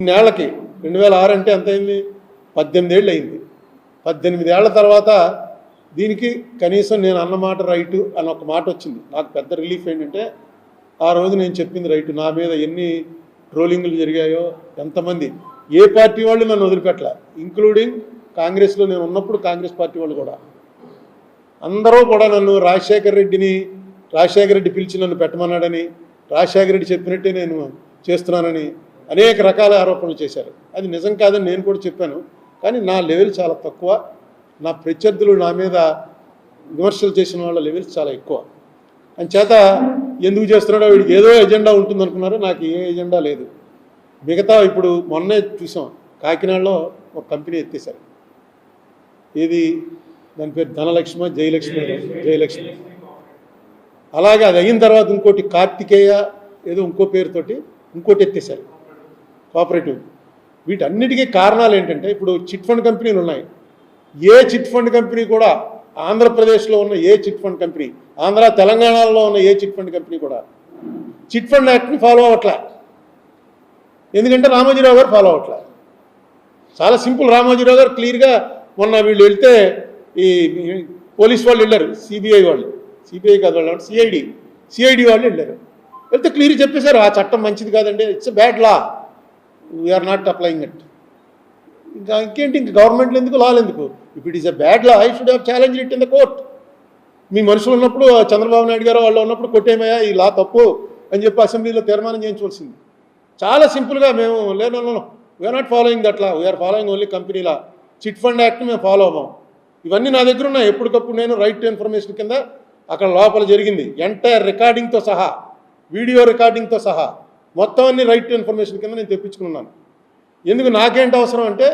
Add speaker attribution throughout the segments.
Speaker 1: నేళ్ళకి 2006 అంటే ఎంత అయింది? 18 ఏళ్ళు అయింది. 18 ఏళ్ల తర్వాత దీనికి కనీసం నేను అన్నమాట రైటు అని ఒక మాట వచ్చింది. నాకు పెద్ద రిలీఫ్ ఏంటంటే ఆ రోజు నేను చెప్పింది రైటు. నా మీద ఎన్ని ట్రోలింగ్లు జరిగాయో, ఎంతమంది ఏ పార్టీ వాళ్ళు నన్ను వదిలిపెట్టలే, ఇంక్లూడింగ్ కాంగ్రెస్లో నేను ఉన్నప్పుడు కాంగ్రెస్ పార్టీ వాళ్ళు కూడా అందరూ కూడా నన్ను రాజశేఖర రెడ్డి పిలిచి నన్ను పెట్టమన్నాడని, రాజశేఖర రెడ్డి చెప్పినట్టే నేను చేస్తున్నానని అనేక రకాల ఆరోపణలు చేశారు. అది నిజం కాదని నేను కూడా చెప్పాను. కానీ నా లెవెల్ చాలా తక్కువ, నా ప్రత్యర్థులు నా మీద విమర్శలు చేసిన వాళ్ళ లెవెల్స్ చాలా ఎక్కువ. అంచేత ఎందుకు చేస్తున్నాడో వీడికి ఏదో ఎజెండా ఉంటుందనుకున్నారు. నాకు ఏ ఎజెండా లేదు. మిగతా ఇప్పుడు మొన్నే చూసాం, కాకినాడలో ఒక కంపెనీ ఎత్తేసారు. ఏది దాని పేరు ధనలక్ష్మి, జయలక్ష్మి. అలాగే అది అయిన తర్వాత ఇంకోటి కార్తికేయ ఏదో ఇంకో పేరుతోటి ఇంకోటి ఎత్తేసారు, కోఆపరేటివ్. వీటన్నిటికీ కారణాలు ఏంటంటే ఇప్పుడు చిట్ ఫండ్ కంపెనీలు ఉన్నాయి. ఏ చిట్ ఫండ్ కంపెనీ కూడా ఆంధ్రప్రదేశ్లో ఉన్న ఏ చిట్ ఫండ్ కంపెనీ, ఆంధ్ర తెలంగాణలో ఉన్న ఏ చిట్ ఫండ్ కంపెనీ కూడా చిట్ ఫండ్ యాక్ట్ని ఫాలో అవ్వట్లే. ఎందుకంటే రామోజీరావు గారు ఫాలో అవ్వట్లే. చాలా సింపుల్. రామోజీరావు గారు క్లియర్గా మొన్న వీళ్ళు వెళ్తే ఈ పోలీస్ వాళ్ళు వెళ్ళారు, సిబిఐ వాళ్ళు, సిబిఐ కాదు వాళ్ళు, సిఐడి వాళ్ళు వెళ్ళారు. వెళ్తే క్లియర్ చెప్పేశారు ఆ చట్టం మంచిది కాదండి, it's a bad law, we're not applying it. ఇంకేంటి, ఇంక గవర్నమెంట్లో ఎందుకు, లాలు ఎందుకు? If it is a bad law I should have challenge it in the court. మీ మనుషులు ఉన్నప్పుడు, చంద్రబాబు నాయుడు గారు వాళ్ళు ఉన్నప్పుడు కొట్టేమయ్యా ఈ లా తప్పు అని చెప్పి అసెంబ్లీలో తీర్మానం చేయించవలసింది. చాలా సింపుల్గా మేము లేదు, we're not following that law, we're following only company law, chit fund యాక్ట్ని మేము ఫాలో అవ్వం. ఇవన్నీ నా దగ్గర ఉన్నాయి. ఎప్పటికప్పుడు నేను రైట్ టు ఇన్ఫర్మేషన్ కింద అక్కడ లోపల జరిగింది ఎంటైర్ రికార్డింగ్తో సహా, వీడియో రికార్డింగ్తో సహా మొత్తం అన్ని రైట్ టు ఇన్ఫర్మేషన్ కింద నేను తెప్పించుకున్నాను. ఎందుకు, నాకేంటి అవసరం అంటే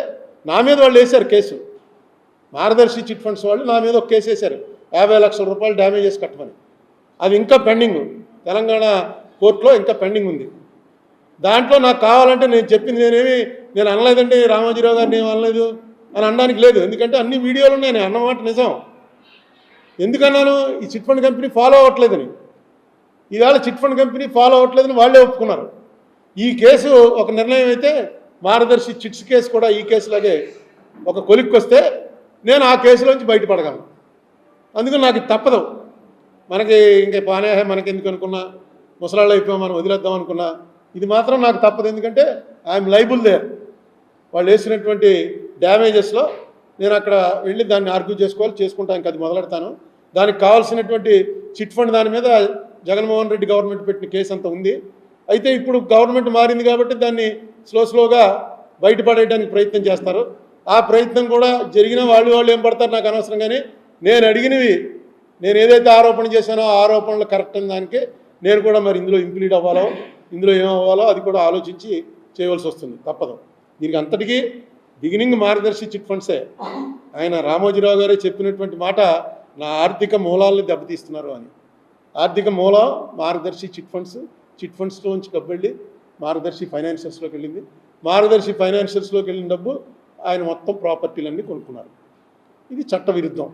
Speaker 1: నా మీద వాళ్ళు వేశారు కేసు, మార్గదర్శి చిట్ ఫండ్స్ వాళ్ళు నా మీద ఒక కేసు వేశారు, 50 లక్షల రూపాయలు డ్యామేజెస్ కట్టమని. అది ఇంకా పెండింగ్, తెలంగాణ కోర్టులో ఇంకా పెండింగ్ ఉంది. దాంట్లో నాకు కావాలంటే నేను చెప్పింది నేను అనలేదండి, రామోజీరావు గారిని ఏం అనలేదు అని అనడానికి లేదు. ఎందుకంటే అన్ని వీడియోలు ఉన్నాయి, నేను అన్నమాట నిజం. ఎందుకన్నాను, ఈ చిట్ ఫండ్ కంపెనీ ఫాలో అవ్వట్లేదని. ఈవేళ చిట్ ఫండ్ కంపెనీ ఫాలో అవ్వట్లేదని వాళ్ళే ఒప్పుకున్నారు. ఈ కేసు ఒక నిర్ణయం అయితే మార్గదర్శి చిట్స్ కేసు కూడా ఈ కేసులాగే ఒక కొలిక్కి వస్తే నేను ఆ కేసులోంచి బయటపడగలను. అందుకని నాకు తప్పదు. మనకి ఇంకా పానే మనకి ఎందుకు అనుకున్నా, ముసలాళ్ళు అయిపోయాం మనం వదిలేద్దాం అనుకున్నా, ఇది మాత్రం నాకు తప్పదు. ఎందుకంటే ఐఎమ్ లైబుల్ దేర్. వాళ్ళు వేసినటువంటి డ్యామేజెస్లో నేను అక్కడ వెళ్ళి దాన్ని ఆర్గ్యూ చేసుకుంటా, ఇంకా అది మొదలెడతాను. దానికి కావాల్సినటువంటి చిట్ ఫండ్ దాని మీద జగన్మోహన్ రెడ్డి గవర్నమెంట్ పెట్టిన కేసు అంతా ఉంది. అయితే ఇప్పుడు గవర్నమెంట్ మారింది కాబట్టి దాన్ని స్లోగా బయటపడేయడానికి ప్రయత్నం చేస్తారు. ఆ ప్రయత్నం కూడా జరిగిన వాళ్ళు ఏం పడతారు నాకు అనవసరం. కానీ నేను అడిగినవి, నేను ఏదైతే ఆరోపణ చేశానో ఆ ఆరోపణలు కరెక్ట్ అయిన దానికి నేను కూడా మరి ఇందులో ఇంప్లీడ్ అవ్వాలో, ఇందులో ఏమవ్వాలో అది కూడా ఆలోచించి చేయవలసి వస్తుంది, తప్పదు. దీనికి అంతటికీ బిగినింగ్ మార్గదర్శి చిట్ ఫండ్సే. ఆయన రామోజీరావు గారే చెప్పినటువంటి మాట, నా ఆర్థిక మూలాలను దెబ్బతీస్తున్నారు అని. ఆర్థిక మూలం మార్గదర్శి చిట్ ఫండ్స్లోంచి డబ్బు వెళ్ళి మార్గదర్శి ఫైనాన్షియల్స్లోకి వెళ్ళింది. మార్గదర్శి ఫైనాన్షియల్స్లోకి వెళ్ళిన డబ్బు ఆయన మొత్తం ప్రాపర్టీలన్నీ కొనుక్కున్నారు. ఇది చట్టవిరుద్ధం.